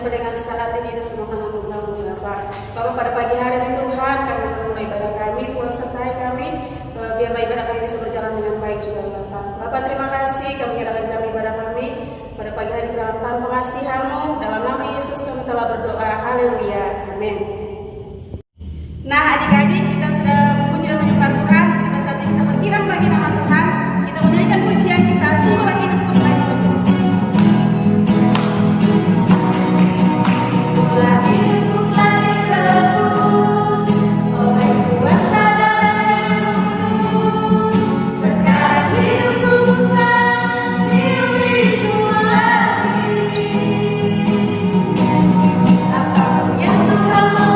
sampai dengan saat ini itu semua karena Tuhan ya Pak. Bapak, pada pagi hari ini Tuhan, kami memulai ibadah kami, Tuhan sertai kami, biarlah ibadah kami bisa berjalan dengan baik juga Bapak. Bapak, terima kasih kami menyerahkan kami ibadah kami pada pagi hari dalam tangan pengasihan-Mu. Dalam nama Yesus kami telah berdoa. Haleluya. Amin. Nah, adik-adik, kita sudah memuji dan menyembah Tuhan. Kita saatnya kita berkirang bagi nama Tuhan. Kita menyanyikan pujian kita, sungguhlah hidupku lagi terus. Sungguhlah hidupku lagi terus, oleh kuasa darah yang kudus. Sekarang hidupku bukan milikku lagi. Apapun yang Tuhan mau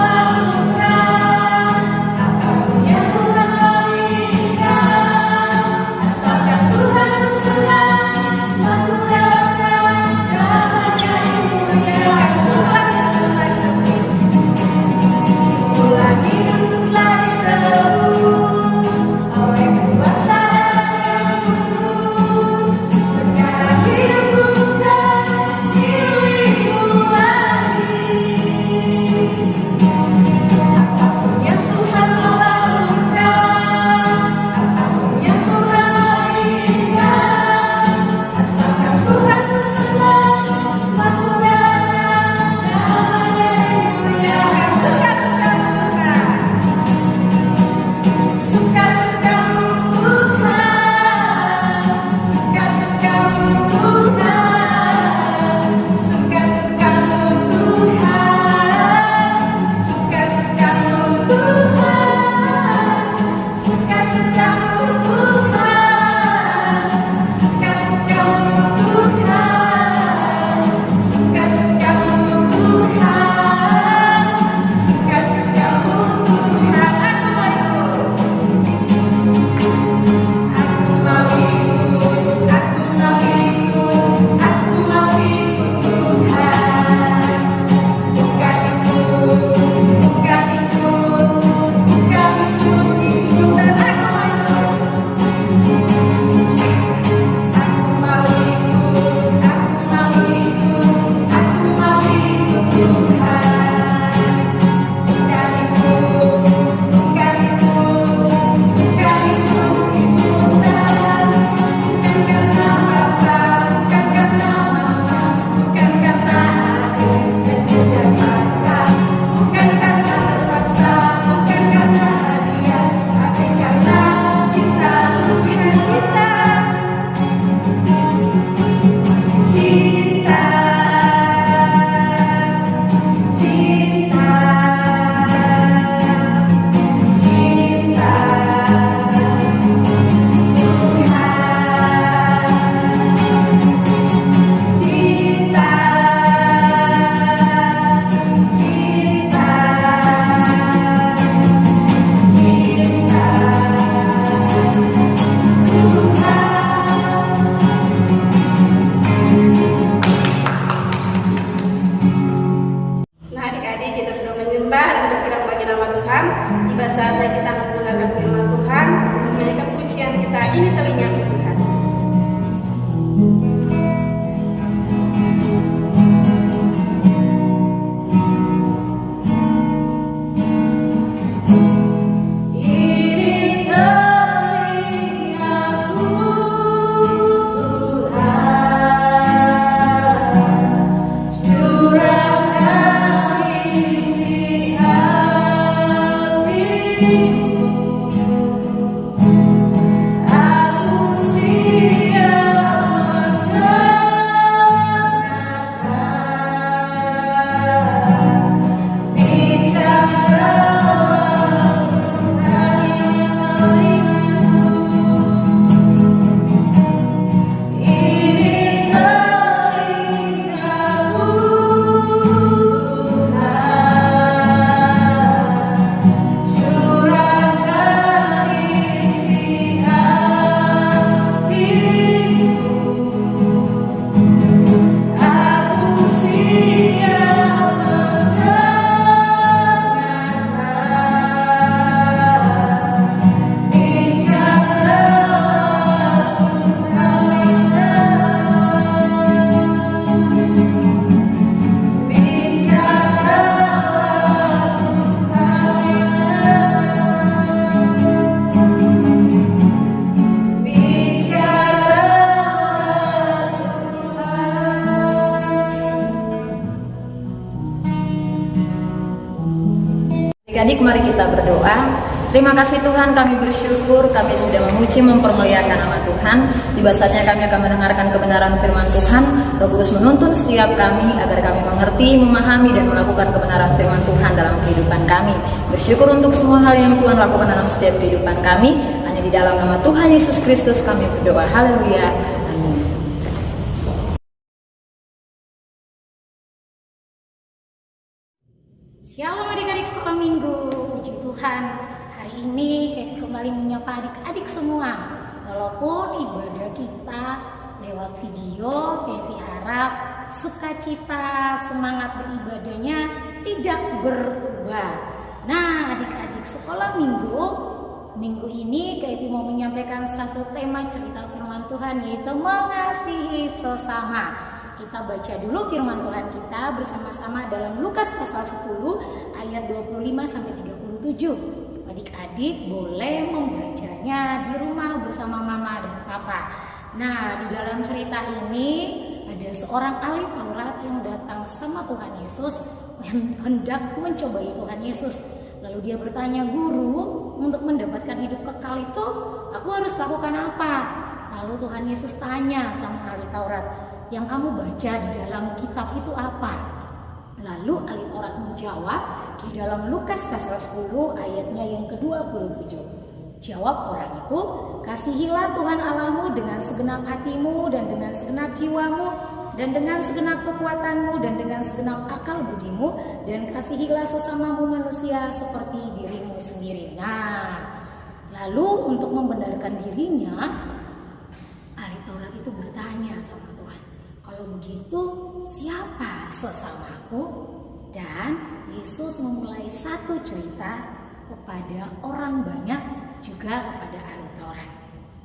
adik-adik, mari kita berdoa. Terima kasih Tuhan, kami bersyukur kami sudah memuji mempermuliakan nama Tuhan. Tiba saatnya kami akan mendengarkan kebenaran firman Tuhan. Roh Kudus menuntun setiap kami agar kami mengerti, memahami dan melakukan kebenaran firman Tuhan dalam kehidupan kami. Bersyukur untuk semua hal yang Tuhan lakukan dalam setiap kehidupan kami. Hanya di dalam nama Tuhan Yesus Kristus kami berdoa. Haleluya. Amin. Shalom adik-adik sekolah minggu, puji Tuhan. Hari ini Kevi kembali menyapa adik-adik semua. Walaupun ibadah kita lewat video, Kevi harap sukacita, semangat beribadahnya tidak berubah. Nah adik-adik sekolah minggu ini Kevi mau menyampaikan satu tema cerita firman Tuhan, yaitu mengasihi sesama. Kita baca dulu firman Tuhan kita bersama-sama dalam Lukas pasal 10 ayat 25-37. Adik-adik boleh membacanya di rumah bersama mama dan papa. Nah, di dalam cerita ini ada seorang ahli Taurat yang datang sama Tuhan Yesus yang hendak mencobai Tuhan Yesus. Lalu dia bertanya, "Guru, untuk mendapatkan hidup kekal itu aku harus lakukan apa?" Lalu Tuhan Yesus tanya sama ahli Taurat, "Yang kamu baca di dalam kitab itu apa?" Lalu ahli Taurat menjawab di dalam Lukas pasal 10 ayatnya yang ke-27. Jawab orang itu, "Kasihilah Tuhan Allahmu dengan segenap hatimu dan dengan segenap jiwamu dan dengan segenap kekuatanmu dan dengan segenap akal budimu, dan kasihilah sesamamu manusia seperti dirimu sendiri." Nah, lalu untuk membenarkan dirinya, ahli Taurat itu bertanya sama Tuhan, "Kalau begitu siapa sesamaku?" Dan Yesus memulai satu cerita kepada orang banyak, juga kepada ahli Taurat.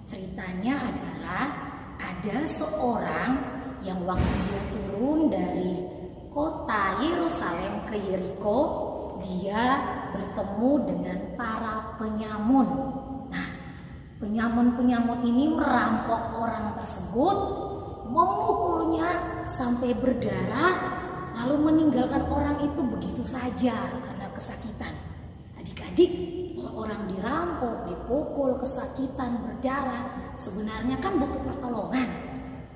Ceritanya adalah ada seorang yang waktu dia turun dari kota Yerusalem ke Yeriko, dia bertemu dengan para penyamun. Nah, penyamun-penyamun ini merampok orang tersebut, memukulnya sampai berdarah, lalu meninggalkan orang itu begitu saja karena kesakitan. Adik-adik, kalau orang dirampok, dipukul, kesakitan, berdarah, sebenarnya kan butuh pertolongan.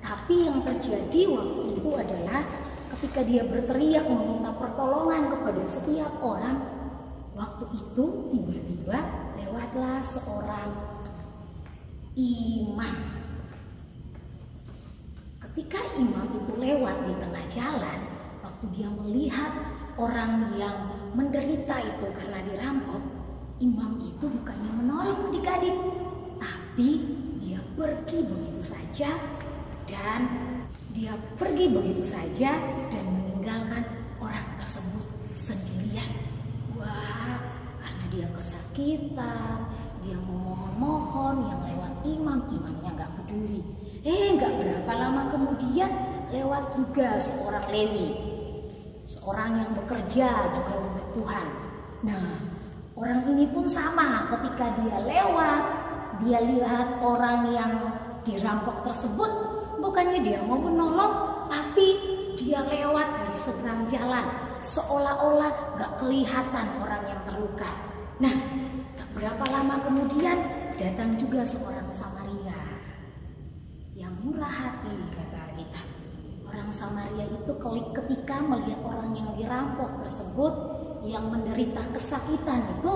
Tapi yang terjadi waktu itu adalah ketika dia berteriak meminta pertolongan kepada setiap orang, waktu itu tiba-tiba lewatlah seorang imam. Ketika imam itu lewat di tengah jalan, waktu dia melihat orang yang menderita itu karena dirampok, imam itu bukannya menolong adik-adik, tapi dia pergi begitu saja dan meninggalkan orang tersebut sendirian. Wah, karena dia kesakitan, dia memohon-mohon, yang lewat imamnya gak peduli. Gak berapa lama kemudian lewat juga seorang Lewi, seorang yang bekerja juga untuk Tuhan. Nah, orang ini pun sama, ketika dia lewat, dia lihat orang yang dirampok tersebut, bukannya dia mau menolong, tapi dia lewat dari seberang jalan, seolah-olah gak kelihatan orang yang terluka. Nah, tak berapa lama kemudian datang juga seorang Samaria yang murah hati, kata kita. Orang Samaria itu ketika melihat orang yang dirampok tersebut, yang menderita kesakitan itu,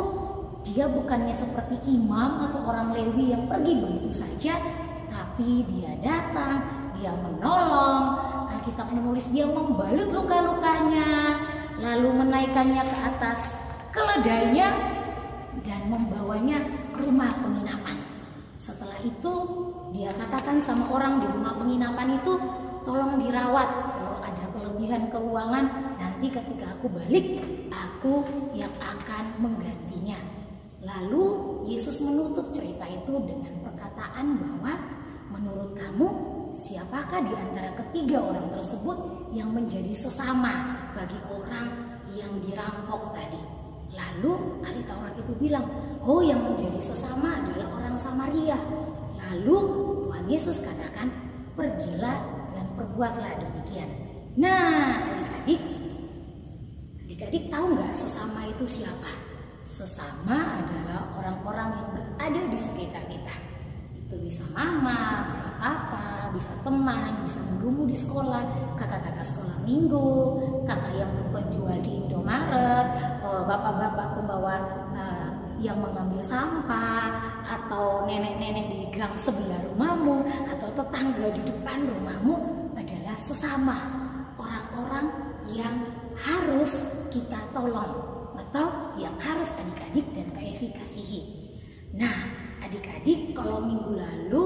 dia bukannya seperti imam atau orang Lewi yang pergi begitu saja, tapi dia datang, dia menolong. Alkitab menulis dia membalut luka-lukanya, lalu menaikkannya ke atas keledainya dan membawanya ke rumah penginapan. Setelah itu dia katakan sama orang di rumah penginapan itu, "Tolong dirawat, kalau ada kelebihan keuangan nanti ketika aku balik, aku yang akan menggantinya." Lalu Yesus menutup cerita itu dengan perkataan bahwa, "Menurut kamu siapakah di antara ketiga orang tersebut yang menjadi sesama bagi orang yang dirampok tadi?" Lalu ahli Taurat itu bilang, "Oh, yang menjadi sesama adalah orang Samaria." Lalu Tuhan Yesus katakan, "Pergilah dan perbuatlah demikian." Nah, adik-adik tahu nggak sesama itu siapa? Sesama adalah orang-orang yang berada di sekitar kita. Itu bisa mama, bisa papa, bisa teman, bisa gurumu di sekolah, kakak-kakak sekolah minggu, kakak yang penjual di Indomaret, bapak-bapak pembawa yang mengambil sampah, atau nenek-nenek di gang sebelah rumahmu, atau tetangga di depan rumahmu adalah sesama orang-orang yang harus kita tolong atau yang harus adik-adik dan Kak Evi kasihi. Nah, adik-adik, kalau minggu lalu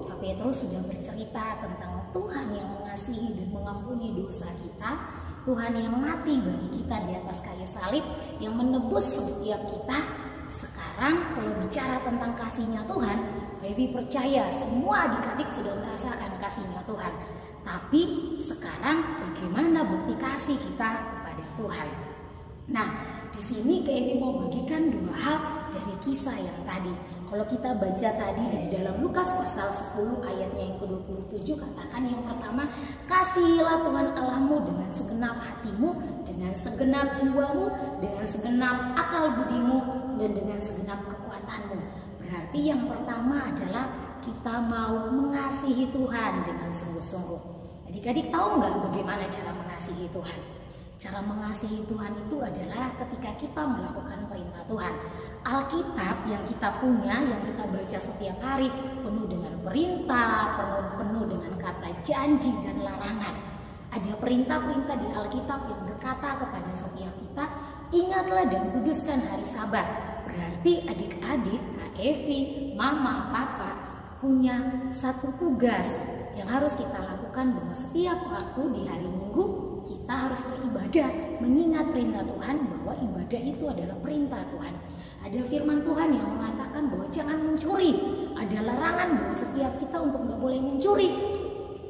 Kak Petrus sudah bercerita tentang Tuhan yang mengasihi dan mengampuni dosa kita, Tuhan yang mati bagi kita di atas kayu salib, yang menebus setiap kita. Sekarang kalau bicara tentang kasihnya Tuhan, Evi percaya semua adik-adik sudah merasakan kasihnya Tuhan. Tapi sekarang bagaimana bukti kasih kita kepada Tuhan? Nah, di sini Evi mau bagikan dua hal dari kisah yang tadi. Kalau kita baca tadi di dalam Lukas pasal 10 ayatnya yang ke-27, katakan yang pertama, kasihilah Tuhan Allahmu dengan segenap hatimu, dengan segenap jiwamu, dengan segenap akal budimu, dan dengan segenap kekuatanmu. Berarti yang pertama adalah kita mau mengasihi Tuhan dengan sungguh-sungguh. Adik-adik tahu nggak bagaimana cara mengasihi Tuhan? Cara mengasihi Tuhan itu adalah ketika kita melakukan perintah Tuhan. Alkitab yang kita punya, yang kita baca setiap hari, penuh dengan perintah, penuh dengan kata janji dan larangan. Ada perintah-perintah di Alkitab yang berkata kepada setiap kita, ingatlah dan kuduskan hari Sabat. Berarti adik-adik, Kak Evi, mama, papa punya satu tugas yang harus kita lakukan, bahwa setiap waktu di hari Minggu kita harus beribadah, mengingat perintah Tuhan bahwa ibadah itu adalah perintah Tuhan. Ada firman Tuhan yang mengatakan bahwa jangan mencuri. Ada larangan buat setiap kita untuk nggak boleh mencuri.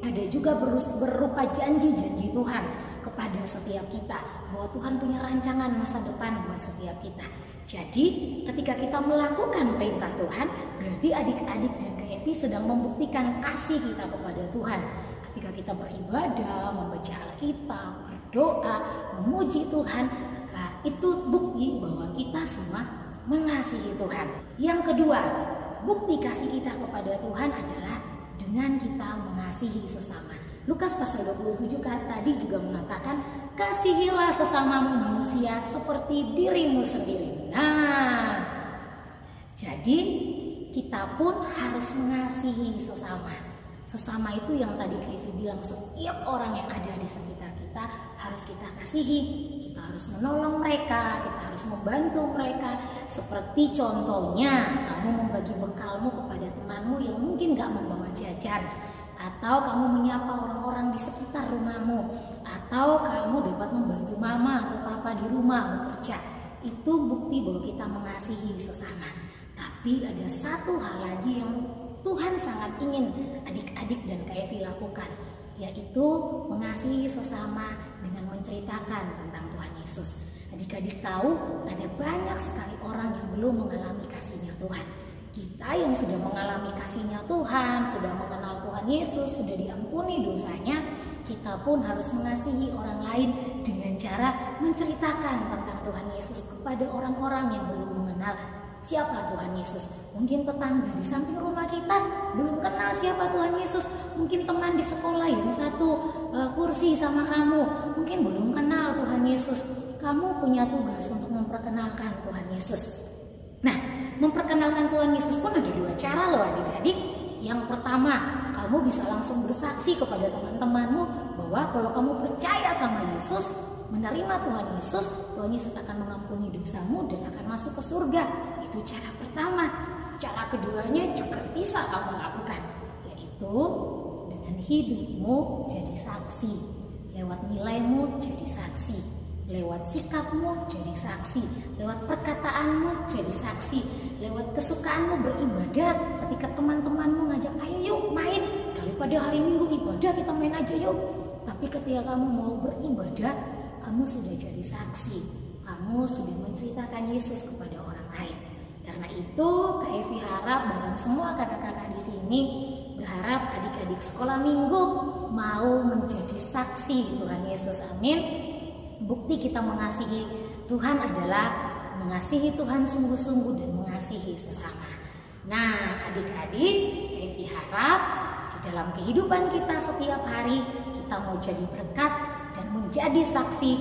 Ada juga berupa janji-janji Tuhan kepada setiap kita, bahwa Tuhan punya rancangan masa depan buat setiap kita. Jadi ketika kita melakukan perintah Tuhan, berarti adik-adik dan Kak Evi sedang membuktikan kasih kita kepada Tuhan. Ketika kita beribadah, membaca Alkitab, berdoa, memuji Tuhan, nah, itu bukti bahwa kita semua mengasihi Tuhan. Yang kedua, bukti kasih kita kepada Tuhan adalah dengan kita mengasihi sesama. Lukas pasal 27 tadi juga mengatakan, kasihilah sesamamu manusia seperti dirimu sendiri. Nah, jadi kita pun harus mengasihi sesama. Sesama itu yang tadi Kak bilang, setiap orang yang ada di sekitar kita harus kita kasihi. Kita harus menolong mereka, kita harus membantu mereka. Seperti contohnya, kamu membagi bekalmu kepada temanmu yang mungkin gak membawa jajan, atau kamu menyapa orang-orang di sekitar rumahmu, atau kamu dapat membantu mama atau papa di rumah bekerja. Itu bukti bahwa kita mengasihi sesama. Tapi ada satu hal lagi yang Tuhan sangat ingin adik-adik dan Kak Evi lakukan, yaitu mengasihi sesama dengan menceritakan tentang Tuhan Yesus. Adik-adik tahu ada banyak sekali orang yang belum mengalami kasih-Nya Tuhan. Kita yang sudah mengalami kasih-Nya Tuhan, sudah mengenal Tuhan Yesus, sudah diampuni dosanya, kita pun harus mengasihi orang lain dengan cara menceritakan tentang Tuhan Yesus kepada orang-orang yang belum mengenal siapa Tuhan Yesus. Mungkin tetangga di samping rumah kita belum kenal siapa Tuhan Yesus. Mungkin teman di sekolah yang satu kursi sama kamu mungkin belum kenal Tuhan Yesus. Kamu punya tugas untuk memperkenalkan Tuhan Yesus. Nah, memperkenalkan Tuhan Yesus pun ada dua cara loh adik-adik. Yang pertama, kamu bisa langsung bersaksi kepada teman-temanmu bahwa kalau kamu percaya sama Yesus, menerima Tuhan Yesus akan mengampuni dosamu dan akan masuk ke surga. Itu cara pertama. Cara keduanya juga bisa kamu lakukan, yaitu dengan hidupmu jadi saksi, lewat nilaimu jadi saksi, lewat sikapmu jadi saksi, lewat perkataanmu jadi saksi, lewat kesukaanmu beribadah. Ketika teman-temanmu ngajak, ayo yuk main, daripada hari Minggu ibadah kita main aja yuk. Tapi ketika kamu mau beribadah, kamu sudah jadi saksi, kamu sudah menceritakan Yesus kepada orang lain. Karena itu, Kak Evi harap bareng semua kakak-kakak di sini berharap adik-adik sekolah minggu mau menjadi saksi Tuhan Yesus. Amin. Bukti kita mengasihi Tuhan adalah mengasihi Tuhan sungguh-sungguh dan mengasihi sesama. Nah, adik-adik, Evi harap di dalam kehidupan kita setiap hari kita mau jadi berkat dan menjadi saksi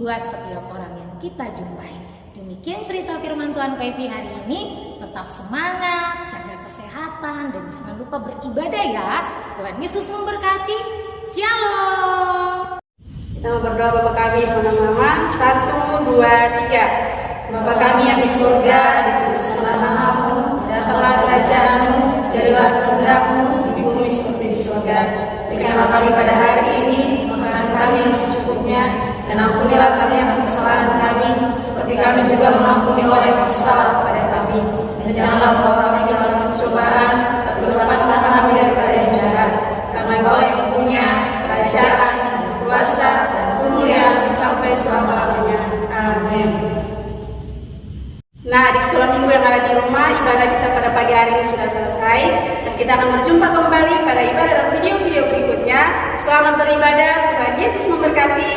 buat setiap orang yang kita jumpai. Demikian cerita firman Tuhan Evi hari ini. Tetap semangat, jaga kesehatan, dan jangan lupa beribadah ya. Tuhan Yesus memberkati. Shalom. Kita mau berdoa Bapa kami sama-sama. 1, 2, 3. Bapa kami yang di surga, dikuduskanlah namamu, datanglah kerajaanmu, jadilah kehendakmu di bumi seperti di surga. Berikanlah kami pada hari ini makanan kami yang secukupnya, dan ampunilah kami akan kesalahan kami, seperti kami juga mengampuni orang yang bersalah kepada kami. Dan janganlah bawa kami ke dalam pencobaan, tapi lepaslah kami daripada yang jahat. Karena Engkau yang punya kerajaan, kuasa, dan kemuliaan sampai selama-lamanya. Amin. Nah, di sekolah minggu yang ada di rumah, ibadah kita pada pagi hari ini sudah selesai, dan kita akan berjumpa kembali pada ibadah dan video-video berikutnya. Selamat beribadah, Tuhan Yesus memberkati.